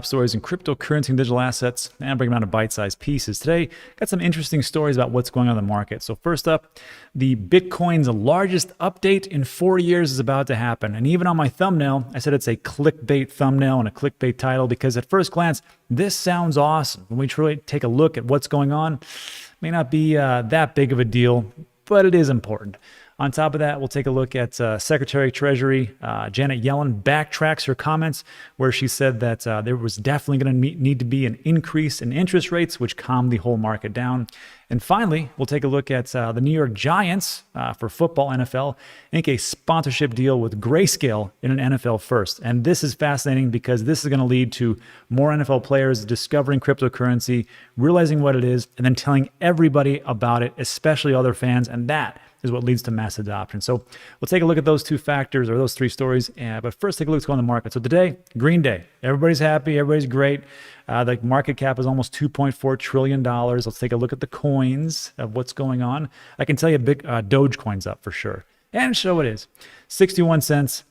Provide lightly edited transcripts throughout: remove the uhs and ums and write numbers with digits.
Stories in cryptocurrency and digital assets, and bring them down to bite-sized pieces. Today, got some interesting stories about what's going on in the market. So first up, the Bitcoin's largest update in 4 years is about to happen. And even on my thumbnail, I said it's a clickbait thumbnail and a clickbait title because at first glance, this sounds awesome. When we truly take a look at what's going on, it may not be that big of a deal, but it is important. On top of that, we'll take a look at Secretary of Treasury Janet Yellen backtracks her comments where she said that there was definitely going to need to be an increase in interest rates, which calmed the whole market down. And finally, we'll take a look at the New York Giants for football NFL ink a sponsorship deal with Grayscale in an NFL first. And this is fascinating because this is going to lead to more NFL players discovering cryptocurrency, realizing what it is, and then telling everybody about it, especially other fans. And that is what leads to mass adoption. So we'll take a look at those two factors or those three stories. But first, take a look at what's going on in the market. So today, green day. Everybody's happy. Everybody's great. The market cap is almost $2.4 trillion. Let's take a look at the coins of what's going on. I can tell you big Dogecoin's up for sure. And so it is. 61 cents,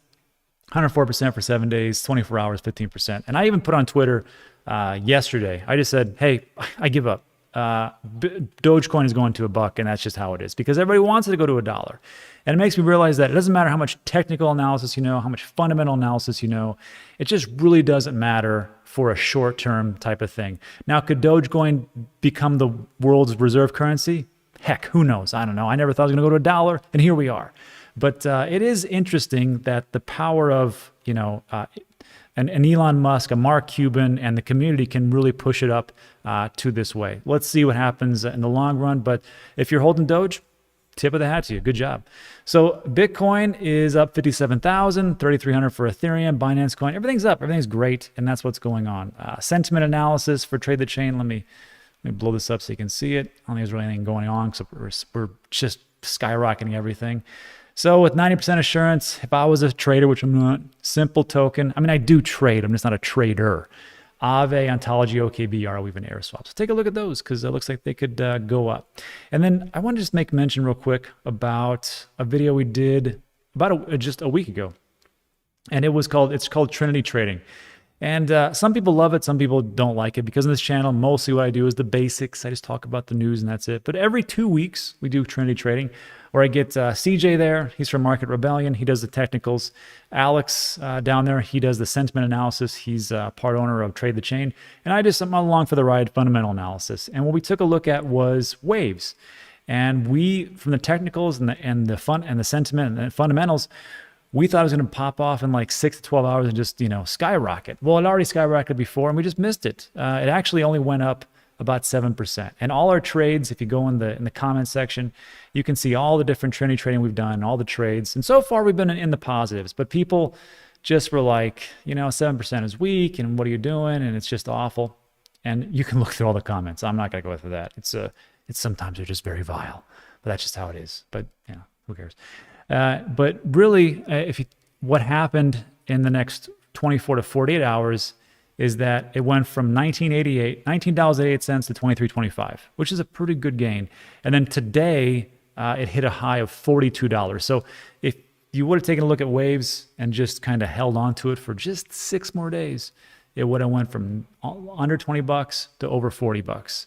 104% for 7 days, 24 hours, 15%. And I even put on Twitter yesterday, I just said, hey, I give up. Dogecoin is going to $1, and that's just how it is because everybody wants it to go to $1. And it makes me realize that it doesn't matter how much technical analysis you know, how much fundamental analysis you know. It just really doesn't matter for a short-term type of thing. Now, could Dogecoin become the world's reserve currency? Heck, who knows? I don't know. I never thought it was going to go to $1, and here we are. But it is interesting that the power of, an Elon Musk, a Mark Cuban, and the community can really push it up to this way. Let's see what happens in the long run. But if you're holding Doge, tip of the hat to you. Good job. So Bitcoin is up 57,000, 3,300 for Ethereum, Binance Coin. Everything's up. Everything's great, and that's what's going on. Sentiment analysis for Trade the Chain. Let me blow this up so you can see it. I don't think there's really anything going on because we're just skyrocketing everything. So with 90% assurance, if I was a trader, which I'm not, simple token. I mean, I do trade. I'm just not a trader. Aave, Ontology, OKB, Arrow, even Airoswap. So take a look at those because it looks like they could go up. And then I want to just make mention real quick about a video we did about just a week ago. And it's called Trinity Trading. And some people love it, some people don't like it because in this channel, mostly what I do is the basics. I just talk about the news and that's it. But every 2 weeks, we do Trinity Trading where I get CJ there. He's from Market Rebellion. He does the technicals. Alex down there, he does the sentiment analysis. He's part owner of Trade the Chain. And I'm along for the ride, fundamental analysis. And what we took a look at was waves. And we, from the technicals and the sentiment and the fundamentals, we thought it was going to pop off in like 6 to 12 hours and just, skyrocket. Well, it already skyrocketed before and we just missed it. It actually only went up about 7%. And all our trades, if you go in the comment section, you can see all the different Trinity trading we've done, all the trades. And so far we've been in the positives, but people just were like, 7% is weak and what are you doing? And it's just awful. And you can look through all the comments. I'm not going to go through that. It's sometimes they're just very vile, but that's just how it is. But who cares? But really, what happened in the next 24 to 48 hours is that it went from $19.88 to $23.25, which is a pretty good gain. And then today, it hit a high of $42. So if you would have taken a look at waves and just kind of held on to it for just 6 more days, it would have went from under $20 to over $40.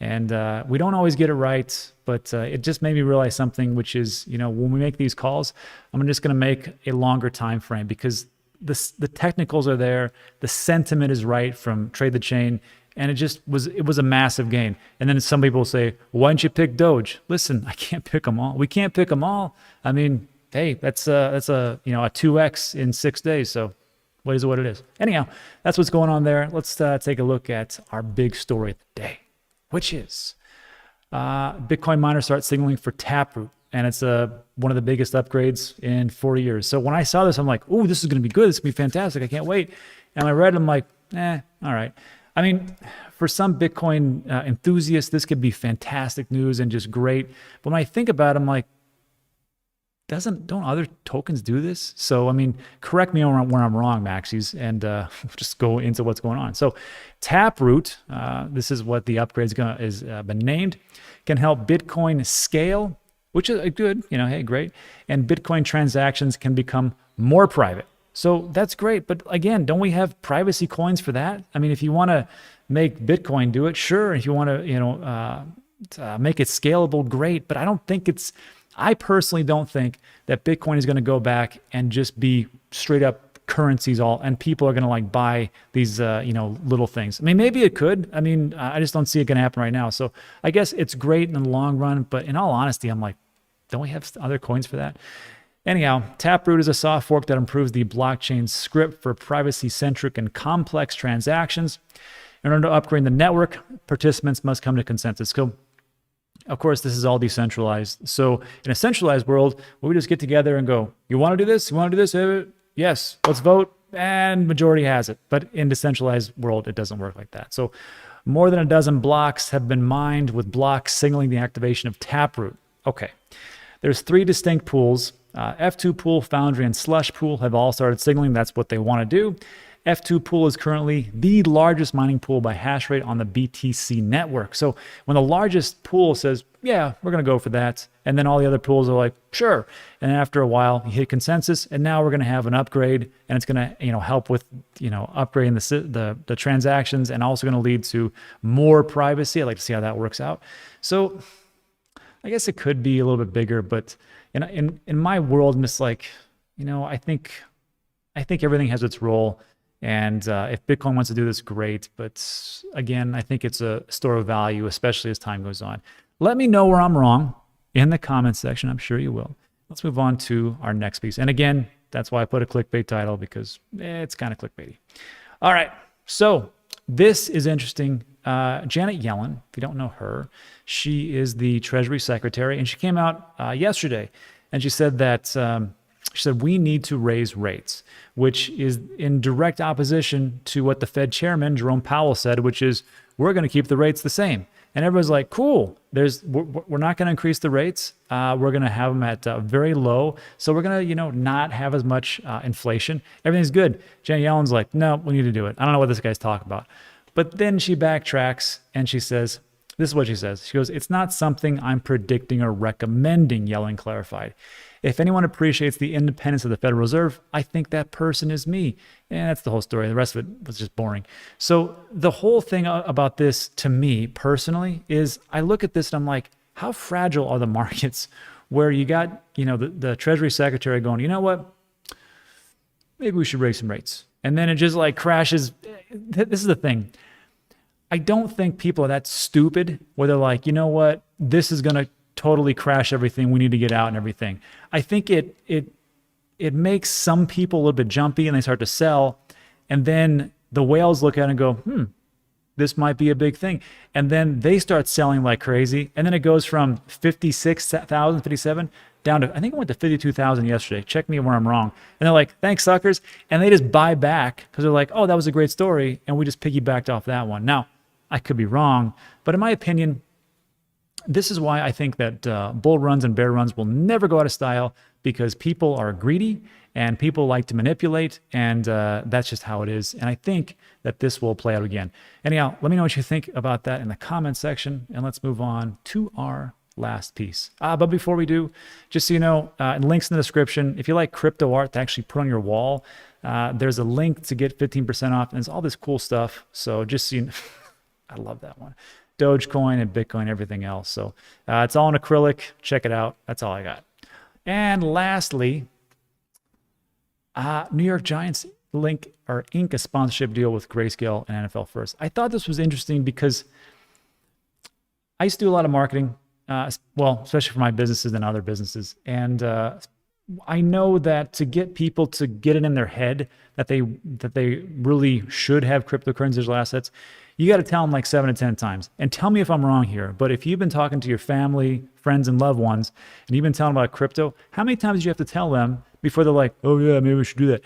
And we don't always get it right, but it just made me realize something, which is, when we make these calls, I'm just going to make a longer time frame because the technicals are there, the sentiment is right from Trade the Chain, and it was a massive gain. And then some people will say, why didn't you pick Doge? Listen, I can't pick them all. We can't pick them all. I mean, hey, that's a 2x in 6 days. So what is what it is. Anyhow, that's what's going on there. Let's take a look at our big story of the day, which is Bitcoin miners start signaling for Taproot. And it's one of the biggest upgrades in 4 years. So when I saw this, I'm like, oh, this is going to be good. This is going to be fantastic. I can't wait. And I read it, I'm like, all right. I mean, for some Bitcoin enthusiasts, this could be fantastic news and just great. But when I think about it, I'm like, don't other tokens do this? So, I mean, correct me where I'm wrong, Maxis, and just go into what's going on. So Taproot, this is what the upgrade is been named, can help Bitcoin scale, which is good, hey, great. And Bitcoin transactions can become more private. So that's great. But again, don't we have privacy coins for that? I mean, if you want to make Bitcoin do it, sure. If you want to, make it scalable, great. But I personally don't think that Bitcoin is going to go back and just be straight up currencies and people are going to like buy these, little things. I mean, maybe it could. I mean, I just don't see it going to happen right now. So I guess it's great in the long run. But in all honesty, I'm like, don't we have other coins for that? Anyhow, Taproot is a soft fork that improves the blockchain script for privacy-centric and complex transactions. In order to upgrade the network, participants must come to consensus. So, of course, this is all decentralized. So in a centralized world, we just get together and go, you want to do this? You want to do this? Yes, let's vote. And majority has it. But in decentralized world, it doesn't work like that. So more than a dozen blocks have been mined with blocks signaling the activation of Taproot. Okay. There's 3 distinct pools. F2 pool, Foundry, and Slush pool have all started signaling that's what they want to do. F2 pool is currently the largest mining pool by hash rate on the BTC network. So when the largest pool says, yeah, we're going to go for that, and then all the other pools are like, sure. And after a while, you hit consensus, and now we're going to have an upgrade, and it's going to help with upgrading the transactions, and also going to lead to more privacy. I'd like to see how that works out. So I guess it could be a little bit bigger, but in my world, I'm just like, I think everything has its role. And if Bitcoin wants to do this, great. But again, I think it's a store of value, especially as time goes on. Let me know where I'm wrong in the comments section. I'm sure you will. Let's move on to our next piece. And again, that's why I put a clickbait title, because it's kind of clickbaity. All right. So this is interesting. Janet Yellen, if you don't know her, she is the Treasury Secretary, and she came out yesterday, and she said that we need to raise rates, which is in direct opposition to what the Fed chairman, Jerome Powell, said, which is we're going to keep the rates the same. And everyone's like, cool, we're not going to increase the rates. We're going to have them at very low. So we're going to, not have as much inflation. Everything's good. Janet Yellen's like, no, we need to do it. I don't know what this guy's talking about. But then she backtracks and she says, this is what she says. She goes, it's not something I'm predicting or recommending, Yellen clarified. If anyone appreciates the independence of the Federal Reserve, I think that person is me. And that's the whole story. The rest of it was just boring. So the whole thing about this, to me personally, is I look at this and I'm like, how fragile are the markets where you got, the Treasury Secretary going, you know what? Maybe we should raise some rates. And then it just like crashes. This is the thing. I don't think people are that stupid where they're like, you know what? This is going to totally crash everything. We need to get out and everything. I think it makes some people a little bit jumpy and they start to sell. And then the whales look at it and go, this might be a big thing. And then they start selling like crazy. And then it goes from 56,000, 57 down to, I think it went to 52,000 yesterday. Check me where I'm wrong. And they're like, thanks, suckers. And they just buy back because they're like, oh, that was a great story. And we just piggybacked off that one. Now, I could be wrong, but in my opinion, this is why I think that bull runs and bear runs will never go out of style, because people are greedy and people like to manipulate, and that's just how it is. And I think that this will play out again. Anyhow, let me know what you think about that in the comment section, and let's move on to our last piece. But before we do, just so you know, links in the description. If you like crypto art to actually put on your wall, there's a link to get 15% off, and it's all this cool stuff. So just so you know, I love that one. Dogecoin and Bitcoin, everything else. So it's all in acrylic. Check it out. That's all I got. And lastly, New York Giants ink a sponsorship deal with Grayscale and NFL First. I thought this was interesting because I used to do a lot of marketing, especially for my businesses and other businesses. And I know that to get people to get it in their head that they really should have cryptocurrency digital assets, you got to tell them like 7 to 10 times. And tell me if I'm wrong here, but if you've been talking to your family, friends, and loved ones, and you've been telling them about crypto, how many times do you have to tell them before they're like, oh yeah, maybe we should do that?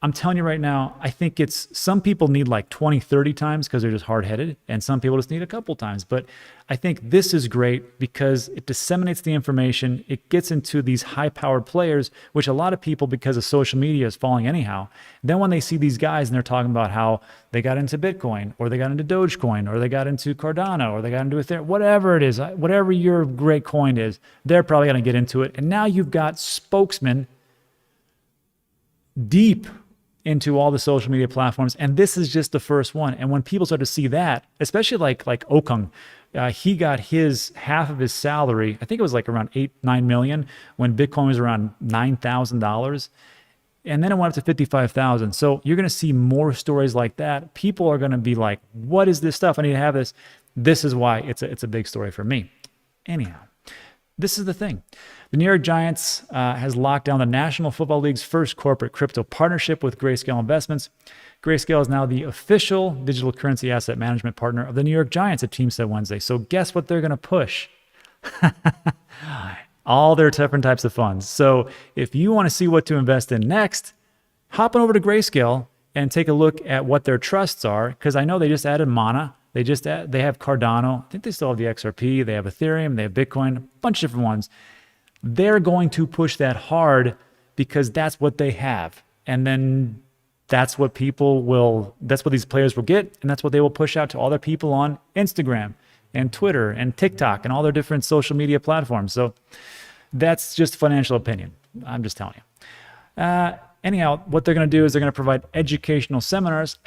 I'm telling you right now, I think some people need like 20, 30 times because they're just hard-headed, and some people just need a couple times. But I think this is great because it disseminates the information. It gets into these high-powered players, which a lot of people, because of social media, is falling anyhow. Then when they see these guys and they're talking about how they got into Bitcoin, or they got into Dogecoin, or they got into Cardano, or they got into Ethereum, whatever it is, whatever your great coin is, they're probably going to get into it. And now you've got spokesmen deep into all the social media platforms, and this is just the first one. And when people start to see that, especially like Okung, he got his half of his salary, I think it was like around 8-9 million when Bitcoin was around $9,000, and then it went up to 55,000. So you're going to see more stories like that. People are going to be like, what is this stuff? I need to have this. This is why it's a big story for me. Anyhow, this is the thing. The New York Giants has locked down the National Football League's first corporate crypto partnership with Grayscale Investments. Grayscale is now the official digital currency asset management partner of the New York Giants, a team said Wednesday. So guess what they're going to push? All their different types of funds. So if you want to see what to invest in next, hop on over to Grayscale and take a look at what their trusts are, because I know they just added Mana. They have Cardano. I think they still have the XRP. They have Ethereum. They have Bitcoin, a bunch of different ones. They're going to push that hard because that's what they have. And then that's what that's what these players will get. And that's what they will push out to all their people on Instagram and Twitter and TikTok and all their different social media platforms. So that's just financial opinion. I'm just telling you. Anyhow, what they're going to do is they're going to provide educational seminars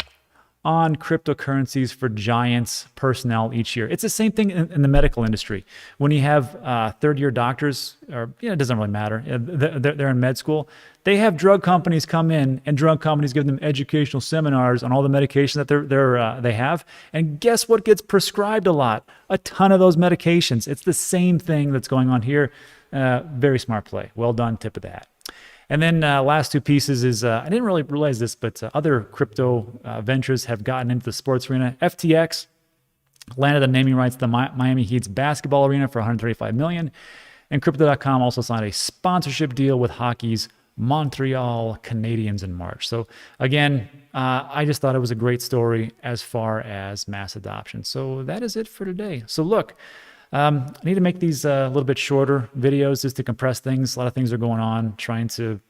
on cryptocurrencies for Giants personnel each year. It's the same thing in the medical industry. When you have third-year doctors, or it doesn't really matter, they're in med school, they have drug companies come in, and drug companies give them educational seminars on all the medication that they have. And guess what gets prescribed a lot? A ton of those medications. It's the same thing that's going on here. Very smart play. Well done. Tip of the hat. And then last two pieces is, I didn't really realize this, but other crypto ventures have gotten into the sports arena. FTX landed the naming rights to the Miami Heat's basketball arena for $135 million. And Crypto.com also signed a sponsorship deal with hockey's Montreal Canadiens in March. So again, I just thought it was a great story as far as mass adoption. So that is it for today. So look, I need to make these a little bit shorter videos just to compress things. A lot of things are going on, trying to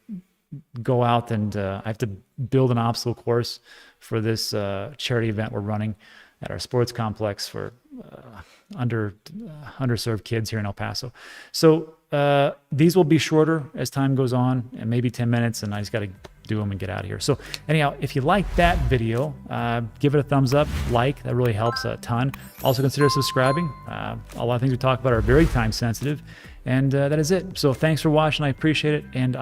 go out and I have to build an obstacle course for this charity event we're running at our sports complex for underserved kids here in El Paso. So these will be shorter as time goes on, and maybe 10 minutes, and I just got to do them and get out of here. So anyhow, if you like that video, give it a thumbs up, that really helps a ton. Also consider subscribing. A lot of things we talk about are very time sensitive, and that is it. So thanks for watching. I appreciate it, and